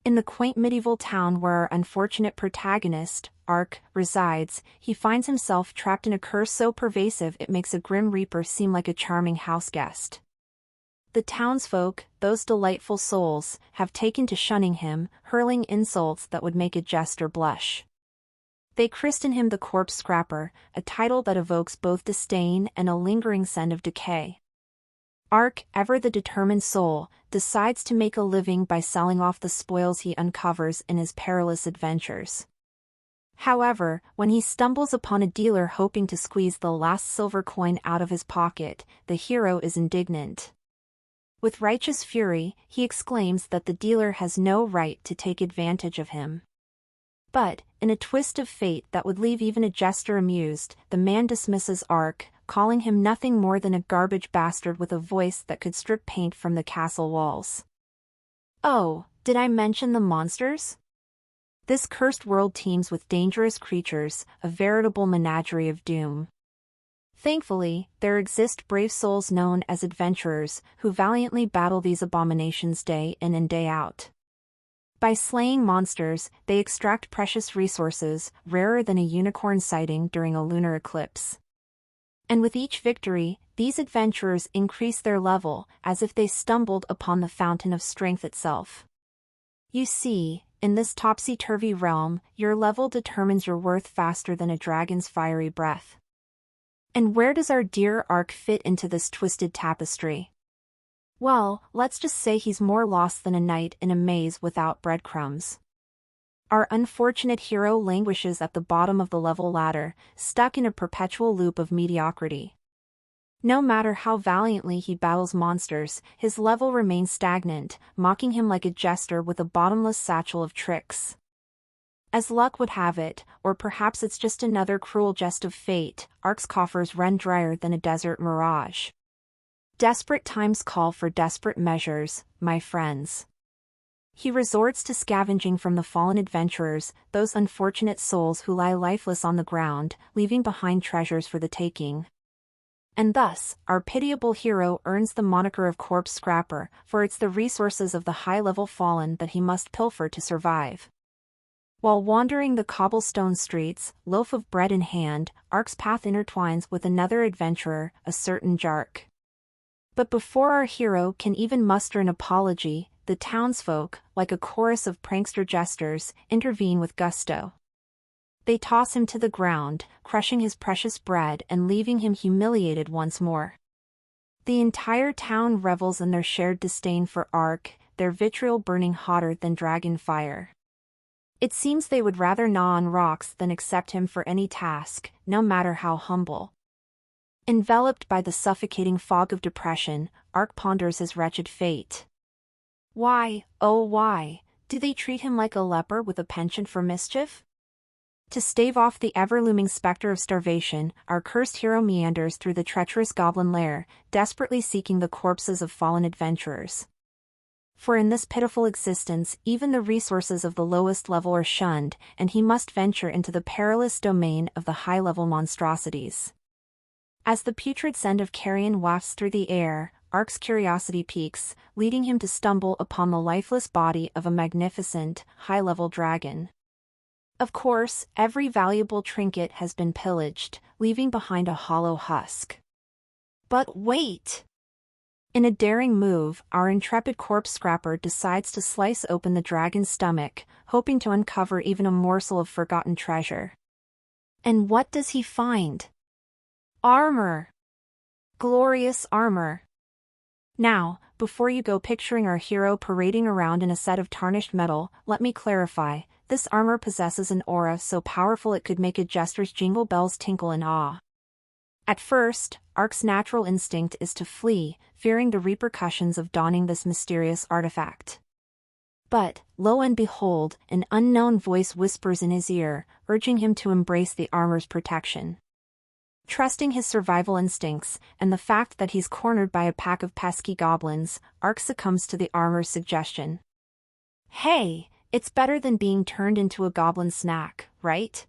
In the quaint medieval town where our unfortunate protagonist, Ark, resides, he finds himself trapped in a curse so pervasive it makes a grim reaper seem like a charming houseguest. The townsfolk, those delightful souls, have taken to shunning him, hurling insults that would make a jester blush. They christen him the Corpse Scrapper, a title that evokes both disdain and a lingering scent of decay. Ark, ever the determined soul, decides to make a living by selling off the spoils he uncovers in his perilous adventures. However, when he stumbles upon a dealer hoping to squeeze the last silver coin out of his pocket, the hero is indignant. With righteous fury, he exclaims that the dealer has no right to take advantage of him. But, in a twist of fate that would leave even a jester amused, the man dismisses Ark, calling him nothing more than a garbage bastard with a voice that could strip paint from the castle walls. Oh, did I mention the monsters? This cursed world teems with dangerous creatures, a veritable menagerie of doom. Thankfully, there exist brave souls known as adventurers, who valiantly battle these abominations day in and day out. By slaying monsters, they extract precious resources, rarer than a unicorn sighting during a lunar eclipse. And with each victory, these adventurers increase their level, as if they stumbled upon the fountain of strength itself. You see, in this topsy-turvy realm, your level determines your worth faster than a dragon's fiery breath. And where does our dear Ark fit into this twisted tapestry? Well, let's just say he's more lost than a knight in a maze without breadcrumbs. Our unfortunate hero languishes at the bottom of the level ladder, stuck in a perpetual loop of mediocrity. No matter how valiantly he battles monsters, his level remains stagnant, mocking him like a jester with a bottomless satchel of tricks. As luck would have it, or perhaps it's just another cruel jest of fate, Ark's coffers run drier than a desert mirage. Desperate times call for desperate measures, my friends. He resorts to scavenging from the fallen adventurers, those unfortunate souls who lie lifeless on the ground, leaving behind treasures for the taking. And thus, our pitiable hero earns the moniker of Corpse Scrapper, for it's the resources of the high-level fallen that he must pilfer to survive. While wandering the cobblestone streets, loaf of bread in hand, Ark's path intertwines with another adventurer, a certain Jark. But before our hero can even muster an apology, the townsfolk, like a chorus of prankster jesters, intervene with gusto. They toss him to the ground, crushing his precious bread and leaving him humiliated once more. The entire town revels in their shared disdain for Ark, their vitriol burning hotter than dragon fire. It seems they would rather gnaw on rocks than accept him for any task, no matter how humble. Enveloped by the suffocating fog of depression, Ark ponders his wretched fate. Why, oh why, do they treat him like a leper with a penchant for mischief? To stave off the ever-looming specter of starvation, our cursed hero meanders through the treacherous goblin lair, desperately seeking the corpses of fallen adventurers. For in this pitiful existence even the resources of the lowest level are shunned, and he must venture into the perilous domain of the high-level monstrosities. As the putrid scent of carrion wafts through the air, Ark's curiosity peaks, leading him to stumble upon the lifeless body of a magnificent, high-level dragon. Of course, every valuable trinket has been pillaged, leaving behind a hollow husk. But wait! In a daring move, our intrepid corpse scrapper decides to slice open the dragon's stomach, hoping to uncover even a morsel of forgotten treasure. And what does he find? Armor! Glorious armor! Now, before you go picturing our hero parading around in a set of tarnished metal, let me clarify, this armor possesses an aura so powerful it could make a jester's jingle bells tinkle in awe. At first, Ark's natural instinct is to flee, fearing the repercussions of donning this mysterious artifact. But, lo and behold, an unknown voice whispers in his ear, urging him to embrace the armor's protection. Trusting his survival instincts, and the fact that he's cornered by a pack of pesky goblins, Ark succumbs to the armor's suggestion. Hey, it's better than being turned into a goblin snack, right?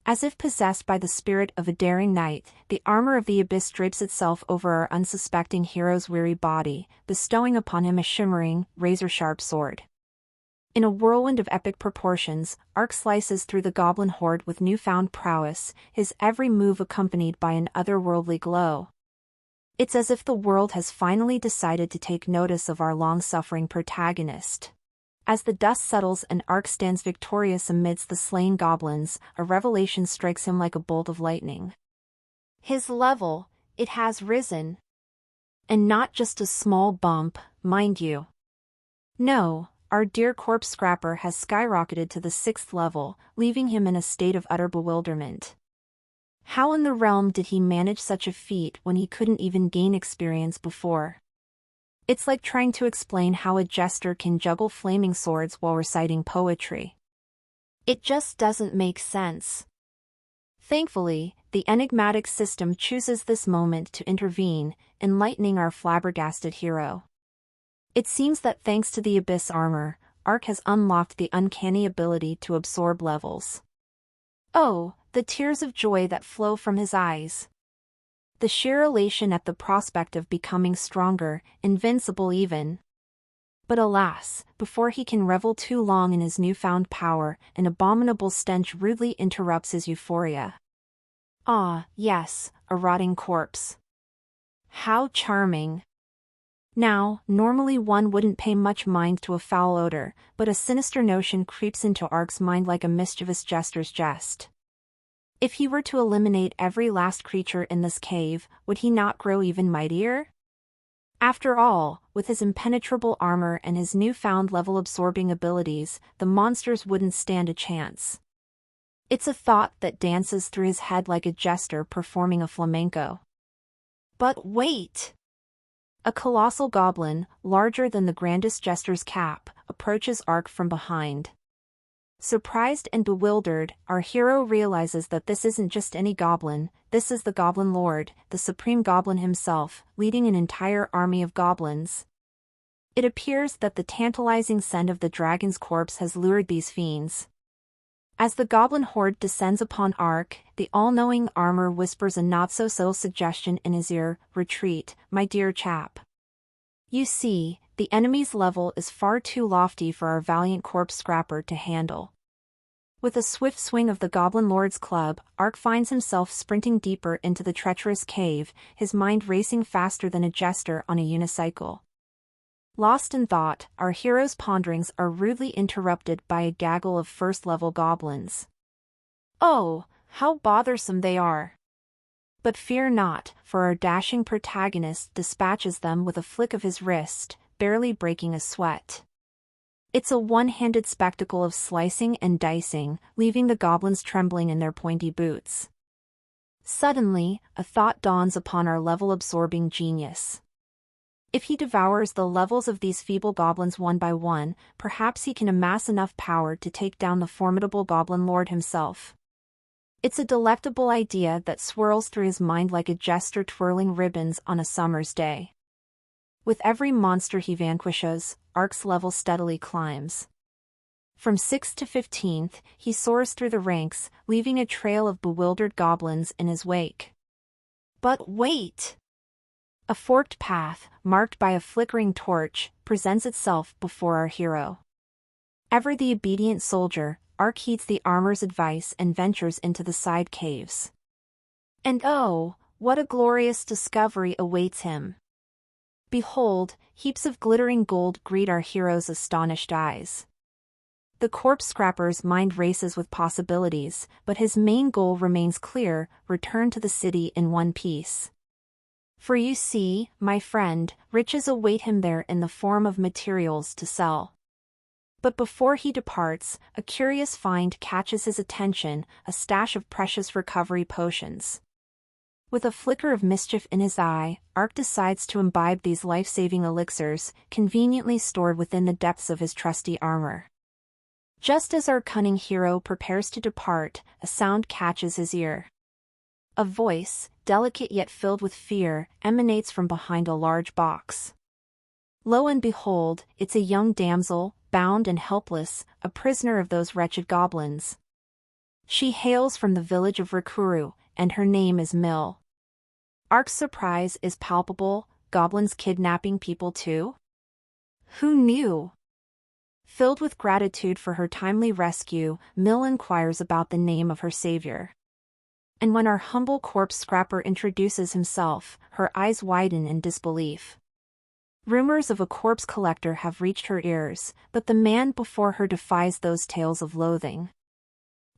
As if possessed by the spirit of a daring knight, the armor of the abyss drapes itself over our unsuspecting hero's weary body, bestowing upon him a shimmering, razor-sharp sword. In a whirlwind of epic proportions, Ark slices through the goblin horde with newfound prowess, his every move accompanied by an otherworldly glow. It's as if the world has finally decided to take notice of our long-suffering protagonist. As the dust settles and Ark stands victorious amidst the slain goblins, a revelation strikes him like a bolt of lightning. His level, it has risen. And not just a small bump, mind you. No, our dear corpse scrapper has skyrocketed to the 6th level, leaving him in a state of utter bewilderment. How in the realm did he manage such a feat when he couldn't even gain experience before? It's like trying to explain how a jester can juggle flaming swords while reciting poetry. It just doesn't make sense. Thankfully, the enigmatic system chooses this moment to intervene, enlightening our flabbergasted hero. It seems that thanks to the Abyss armor, Ark has unlocked the uncanny ability to absorb levels. Oh, the tears of joy that flow from his eyes. The sheer elation at the prospect of becoming stronger, invincible even. But alas, before he can revel too long in his newfound power, an abominable stench rudely interrupts his euphoria. Ah, yes, a rotting corpse. How charming. Now, normally one wouldn't pay much mind to a foul odor, but a sinister notion creeps into Ark's mind like a mischievous jester's jest. If he were to eliminate every last creature in this cave, would he not grow even mightier? After all, with his impenetrable armor and his newfound level-absorbing abilities, the monsters wouldn't stand a chance. It's a thought that dances through his head like a jester performing a flamenco. But wait! A colossal goblin, larger than the grandest jester's cap, approaches Ark from behind. Surprised and bewildered, our hero realizes that this isn't just any goblin, this is the Goblin Lord, the supreme goblin himself, leading an entire army of goblins. It appears that the tantalizing scent of the dragon's corpse has lured these fiends. As the goblin horde descends upon Ark, the all-knowing armor whispers a not-so-subtle suggestion in his ear: retreat, my dear chap. You see, the enemy's level is far too lofty for our valiant corpse scrapper to handle. With a swift swing of the Goblin Lord's club, Ark finds himself sprinting deeper into the treacherous cave, his mind racing faster than a jester on a unicycle. Lost in thought, our hero's ponderings are rudely interrupted by a gaggle of first-level goblins. Oh, how bothersome they are! But fear not, for our dashing protagonist dispatches them with a flick of his wrist, barely breaking a sweat. It's a one-handed spectacle of slicing and dicing, leaving the goblins trembling in their pointy boots. Suddenly, a thought dawns upon our level-absorbing genius. If he devours the levels of these feeble goblins one by one, perhaps he can amass enough power to take down the formidable Goblin Lord himself. It's a delectable idea that swirls through his mind like a jester twirling ribbons on a summer's day. With every monster he vanquishes, Ark's level steadily climbs. From 6th to 15th, he soars through the ranks, leaving a trail of bewildered goblins in his wake. But wait! A forked path, marked by a flickering torch, presents itself before our hero. Ever the obedient soldier, Ark heeds the armor's advice and ventures into the side caves. And oh, what a glorious discovery awaits him! Behold, heaps of glittering gold greet our hero's astonished eyes. The corpse scrapper's mind races with possibilities, but his main goal remains clear: return to the city in one piece. For you see, my friend, riches await him there in the form of materials to sell. But before he departs, a curious find catches his attention: a stash of precious recovery potions. With a flicker of mischief in his eye, Ark decides to imbibe these life-saving elixirs, conveniently stored within the depths of his trusty armor. Just as our cunning hero prepares to depart, a sound catches his ear. A voice, delicate yet filled with fear, emanates from behind a large box. Lo and behold, it's a young damsel, bound and helpless, a prisoner of those wretched goblins. She hails from the village of Rakuru, and her name is Mill. Ark's surprise is palpable: goblins kidnapping people too? Who knew? Filled with gratitude for her timely rescue, Mill inquires about the name of her savior. And when our humble corpse scrapper introduces himself, her eyes widen in disbelief. Rumors of a corpse collector have reached her ears, but the man before her defies those tales of loathing.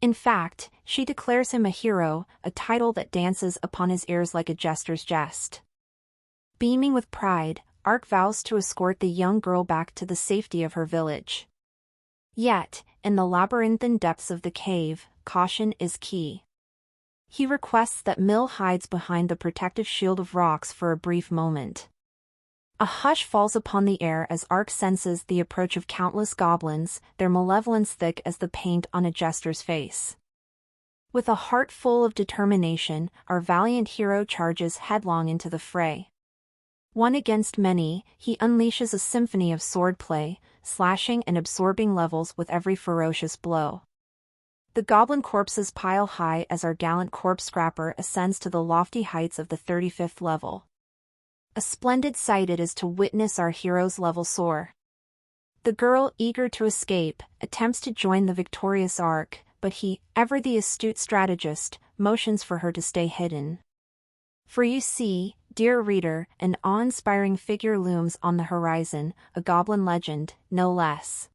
In fact, she declares him a hero, a title that dances upon his ears like a jester's jest. Beaming with pride, Ark vows to escort the young girl back to the safety of her village. Yet, in the labyrinthine depths of the cave, caution is key. He requests that Mill hides behind the protective shield of rocks for a brief moment. A hush falls upon the air as Ark senses the approach of countless goblins, their malevolence thick as the paint on a jester's face. With a heart full of determination, our valiant hero charges headlong into the fray. One against many, he unleashes a symphony of swordplay, slashing and absorbing levels with every ferocious blow. The goblin corpses pile high as our gallant corpse scrapper ascends to the lofty heights of the 35th level. A splendid sight it is to witness our hero's level soar. The girl, eager to escape, attempts to join the victorious Ark, but he, ever the astute strategist, motions for her to stay hidden. For you see, dear reader, an awe-inspiring figure looms on the horizon, a goblin legend, no less.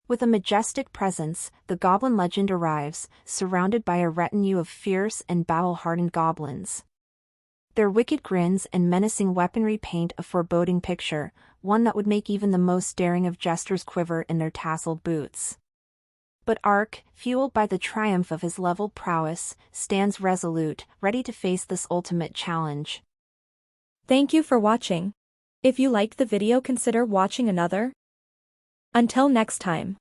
With a majestic presence, the goblin legend arrives, surrounded by a retinue of fierce and battle-hardened goblins. Their wicked grins and menacing weaponry paint a foreboding picture, one that would make even the most daring of jesters quiver in their tasseled boots. But Ark, fueled by the triumph of his leveled prowess, stands resolute, ready to face this ultimate challenge. Thank you for watching. If you liked the video, consider watching another. Until next time.